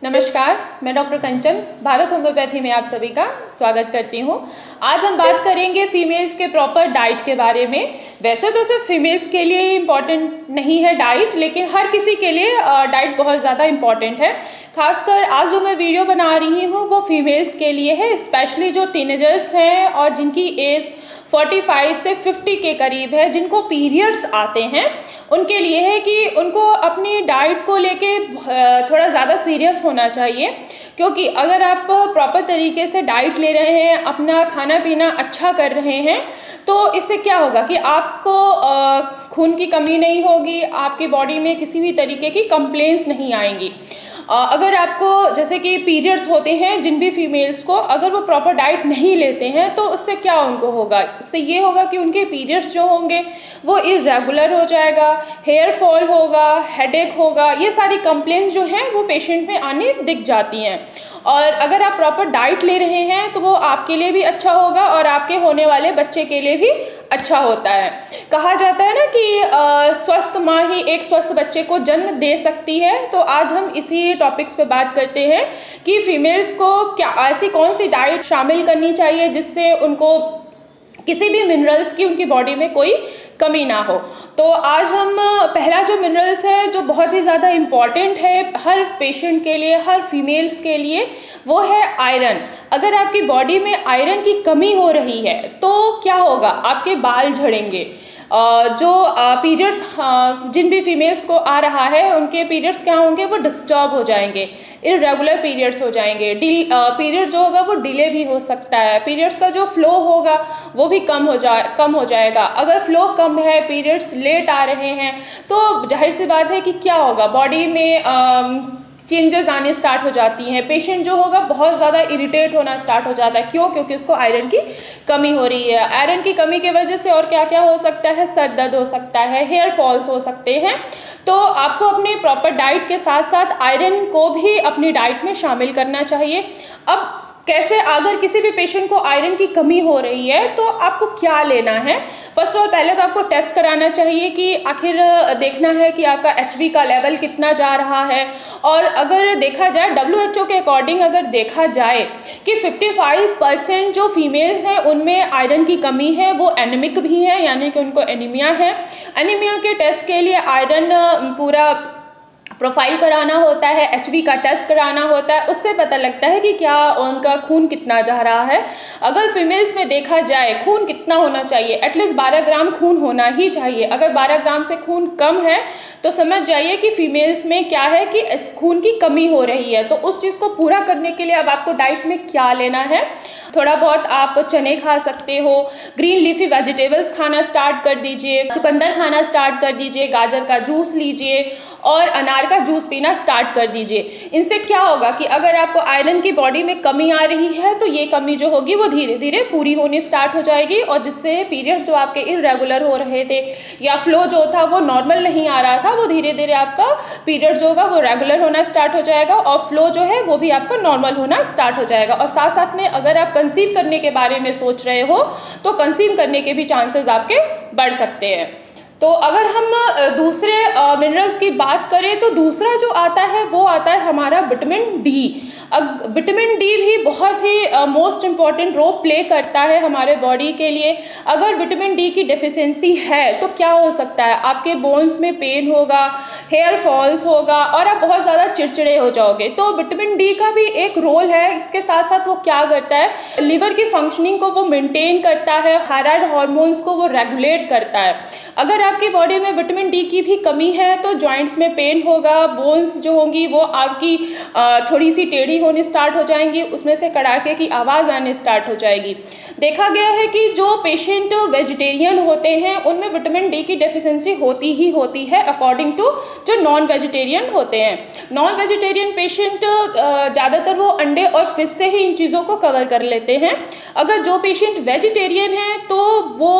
नमस्कार, मैं डॉक्टर कंचन भारत होम्योपैथी में आप सभी का स्वागत करती हूँ। आज हम बात करेंगे फीमेल्स के प्रॉपर डाइट के बारे में। वैसे तो सिर्फ फीमेल्स के लिए ही इम्पॉर्टेंट नहीं है डाइट, लेकिन हर किसी के लिए डाइट बहुत ज़्यादा इम्पॉर्टेंट है। खासकर आज जो मैं वीडियो बना रही हूँ वो फीमेल्स के लिए है, स्पेशली जो टीनेजर्स हैं और जिनकी एज 45 से 50 के करीब है, जिनको पीरियड्स आते हैं, उनके लिए है कि उनको अपनी डाइट को लेके थोड़ा ज़्यादा सीरियस होना चाहिए। क्योंकि अगर आप प्रॉपर तरीके से डाइट ले रहे हैं, अपना खाना पीना अच्छा कर रहे हैं, तो इससे क्या होगा कि आपको खून की कमी नहीं होगी, आपकी बॉडी में किसी भी तरीके की कंप्लेंट्स नहीं आएंगी। अगर आपको जैसे कि पीरियड्स होते हैं जिन भी फीमेल्स को, अगर वो प्रॉपर डाइट नहीं लेते हैं तो उससे क्या उनको होगा, इससे ये होगा कि उनके पीरियड्स जो होंगे वो इरेगुलर हो जाएगा, हेयर फॉल होगा, हेडेक होगा, ये सारी कंप्लेंट्स जो हैं वो पेशेंट में आने दिख जाती हैं। और अगर आप प्रॉपर डाइट ले रहे हैं तो वो आपके लिए भी अच्छा होगा और आपके होने वाले बच्चे के लिए भी अच्छा होता है। कहा जाता है ना कि स्वस्थ माँ ही एक स्वस्थ बच्चे को जन्म दे सकती है। तो आज हम इसी टॉपिक्स पे बात करते हैं कि फीमेल्स को क्या ऐसी कौन सी डाइट शामिल करनी चाहिए जिससे उनको किसी भी मिनरल्स की उनकी बॉडी में कोई कमी ना हो। तो आज हम पहला जो मिनरल्स है जो बहुत ही ज़्यादा इम्पॉर्टेंट है हर पेशेंट के लिए, हर फीमेल्स के लिए, वो है आयरन। अगर आपकी बॉडी में आयरन की कमी हो रही है तो क्या होगा, आपके बाल झड़ेंगे। जो पीरियड्स जिन भी फीमेल्स को आ रहा है उनके पीरियड्स क्या होंगे, वो डिस्टर्ब हो जाएंगे, इरेगुलर पीरियड्स हो जाएंगे, पीरियड जो होगा वो डिले भी हो सकता है, पीरियड्स का जो फ्लो होगा वो भी कम हो जाएगा। अगर फ्लो कम है, पीरियड्स लेट आ रहे हैं, तो जाहिर सी बात है कि क्या होगा, बॉडी में चेंजेस आने स्टार्ट हो जाती हैं। पेशेंट जो होगा बहुत ज़्यादा इरिटेट होना स्टार्ट हो जाता है। क्यों? क्योंकि उसको आयरन की कमी हो रही है। आयरन की कमी की वजह से और क्या क्या हो सकता है, सर दर्द हो सकता है, हेयर फॉल्स हो सकते हैं। तो आपको अपने प्रॉपर डाइट के साथ साथ आयरन को भी अपनी डाइट में शामिल करना चाहिए। अब कैसे, अगर किसी भी पेशेंट को आयरन की कमी हो रही है तो आपको क्या लेना है। फर्स्ट ऑफ ऑल पहले तो आपको टेस्ट कराना चाहिए कि आखिर देखना है कि आपका एचबी का लेवल कितना जा रहा है। और अगर देखा जाए WHO के अकॉर्डिंग अगर देखा जाए कि 55% जो फीमेल्स हैं उनमें आयरन की कमी है, वो एनीमिक भी है, यानी कि उनको एनीमिया है। एनीमिया के टेस्ट के लिए आयरन पूरा प्रोफाइल कराना होता है, एचबी का टेस्ट कराना होता है, उससे पता लगता है कि क्या उनका खून कितना जा रहा है। अगर फीमेल्स में देखा जाए खून कितना होना चाहिए, एटलीस्ट 12 ग्राम खून होना ही चाहिए। अगर 12 ग्राम से खून कम है तो समझ जाइए कि फीमेल्स में क्या है कि खून की कमी हो रही है। तो उस चीज़ को पूरा करने के लिए अब आपको डाइट में क्या लेना है, थोड़ा बहुत आप चने खा सकते हो, ग्रीन लीफी वेजिटेबल्स खाना स्टार्ट कर दीजिए, चुकंदर खाना स्टार्ट कर दीजिए, गाजर का जूस लीजिए और अनार का जूस पीना स्टार्ट कर दीजिए। इनसे क्या होगा कि अगर आपको आयरन की बॉडी में कमी आ रही है तो ये कमी जो होगी वो धीरे धीरे पूरी होनी स्टार्ट हो जाएगी, और जिससे पीरियड जो आपके इरेगुलर हो रहे थे या फ्लो जो था वो नॉर्मल नहीं आ रहा था, वो धीरे धीरे आपका पीरियड जो होगा वो रेगुलर होना स्टार्ट हो जाएगा और फ्लो जो है वो भी आपका नॉर्मल होना स्टार्ट हो जाएगा। और साथ साथ में अगर आप कंसीव करने के बारे में सोच रहे हो तो कंसीव करने के भी चांसेस आपके बढ़ सकते हैं। तो अगर हम दूसरे मिनरल्स की बात करें तो दूसरा जो आता है वो आता है हमारा विटामिन डी। विटामिन डी भी बहुत ही मोस्ट इम्पॉर्टेंट रोल प्ले करता है हमारे बॉडी के लिए। अगर विटामिन डी की डेफिशिएंसी है तो क्या हो सकता है, आपके बोन्स में पेन होगा, हेयर फॉल्स होगा और आप बहुत ज़्यादा चिड़चिड़े हो जाओगे। तो विटामिन डी का भी एक रोल है। इसके साथ साथ वो क्या करता है, लिवर की फंक्शनिंग को वो मेंटेन करता है, थायराइड हार्मोन्स को वो रेगुलेट करता है। अगर आपकी बॉडी में विटामिन डी की भी कमी है तो जॉइंट्स में पेन होगा, बोन्स जो होंगी वो आपकी थोड़ी सी टेढ़ी होने स्टार्ट हो जाएंगी, उसमें से कड़ाके की आवाज़ आने स्टार्ट हो जाएगी। देखा गया है कि जो पेशेंट वेजिटेरियन होते हैं उनमें विटामिन डी की डेफिशिएंसी होती ही होती है, अकॉर्डिंग टू जो नॉन वेजिटेरियन होते हैं। नॉन वेजिटेरियन पेशेंट ज़्यादातर वो अंडे और फिश से ही इन चीज़ों को कवर कर लेते हैं। अगर जो पेशेंट वेजिटेरियन है तो वो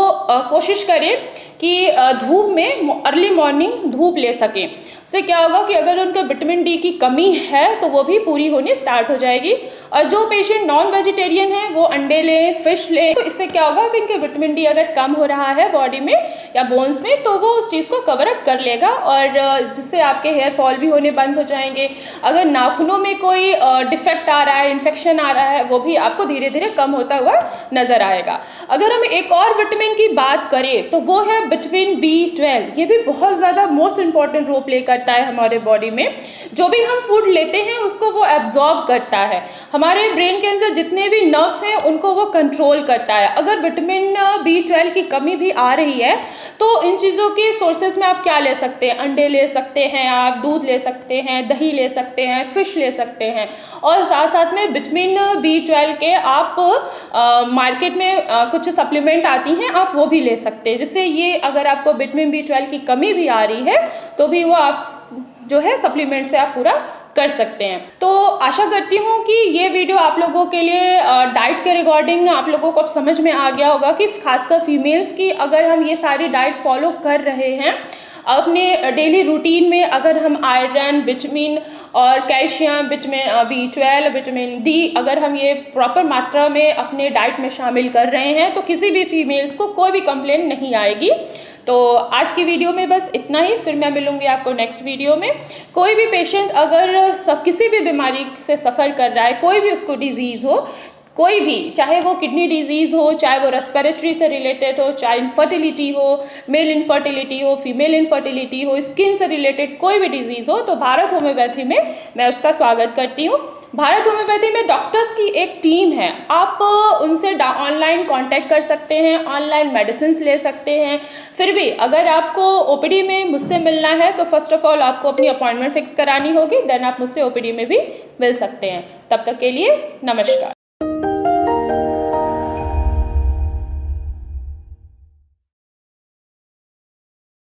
कोशिश करें कि धूप में अर्ली मॉर्निंग धूप ले सकें। उससे क्या होगा कि अगर उनके विटामिन डी की कमी है तो वो भी पूरी होने स्टार्ट हो जाएगी। और जो पेशेंट नॉन वेजिटेरियन है वो अंडे लें, फिश लें, तो इससे क्या होगा कि इनके विटामिन डी अगर कम हो रहा है बॉडी में या बोन्स में तो वो उस चीज़ को कवर अप कर लेगा और जिससे आपके हेयर फॉल भी होने बंद हो जाएंगे। अगर नाखूनों में कोई डिफेक्ट आ रहा है, इन्फेक्शन आ रहा है, वो भी आपको धीरे धीरे कम होता हुआ नजर आएगा। अगर हम एक और विटामिन की बात करें तो वो है विटामिन B12। ये भी बहुत ज़्यादा मोस्ट इंपॉर्टेंट रोल प्ले करता है हमारे बॉडी में। जो भी हम फूड लेते हैं उसको वो एब्जॉर्ब करता है, हमारे ब्रेन के अंदर जितने भी नर्व्स हैं उनको वो कंट्रोल करता है। अगर विटामिन B12 की कमी भी आ रही है तो इन चीज़ों के सोर्सेज में आप क्या ले सकते हैं, अंडे ले सकते हैं, आप दूध ले सकते हैं, दही ले सकते हैं, फिश ले सकते हैं, और साथ साथ में विटामिन B12 के आप मार्केट में कुछ सप्लीमेंट आती हैं, आप वो भी ले सकते हैं, जिससे ये अगर आपको विटामिन B12 की कमी भी आ रही है तो भी वो आप जो है सप्लीमेंट से आप पूरा कर सकते हैं। तो आशा करती हूँ कि ये वीडियो आप लोगों के लिए डाइट के रिगार्डिंग आप लोगों को अब समझ में आ गया होगा कि खासकर फीमेल्स की अगर हम ये सारी डाइट फॉलो कर रहे हैं अपने डेली रूटीन में, अगर हम आयरन, विटामिन और calcium, vitamin B12, vitamin D अगर हम ये प्रॉपर मात्रा में अपने डाइट में शामिल कर रहे हैं तो किसी भी फीमेल्स को कोई भी कंप्लेंट नहीं आएगी। तो आज की वीडियो में बस इतना ही, फिर मैं मिलूंगी आपको नेक्स्ट वीडियो में। कोई भी पेशेंट अगर किसी भी बीमारी से सफ़र कर रहा है, कोई भी उसको डिजीज़ हो, कोई भी, चाहे वो किडनी डिजीज़ हो, चाहे वो रेस्पिरेटरी से रिलेटेड हो, चाहे इनफर्टिलिटी हो, मेल इनफर्टिलिटी हो, फीमेल इनफर्टिलिटी हो, स्किन से रिलेटेड कोई भी डिजीज़ हो, तो भारत होम्योपैथी में मैं उसका स्वागत करती हूँ। भारत होम्योपैथी में डॉक्टर्स की एक टीम है, आप उनसे ऑनलाइन कांटेक्ट कर सकते हैं, ऑनलाइन मेडिसिन ले सकते हैं। फिर भी अगर आपको ओपीडी में मुझसे मिलना है तो फर्स्ट ऑफ ऑल आपको अपनी अपॉइंटमेंट फिक्स करानी होगी, देन आप मुझसे ओपीडी में भी मिल सकते हैं। तब तक के लिए नमस्कार।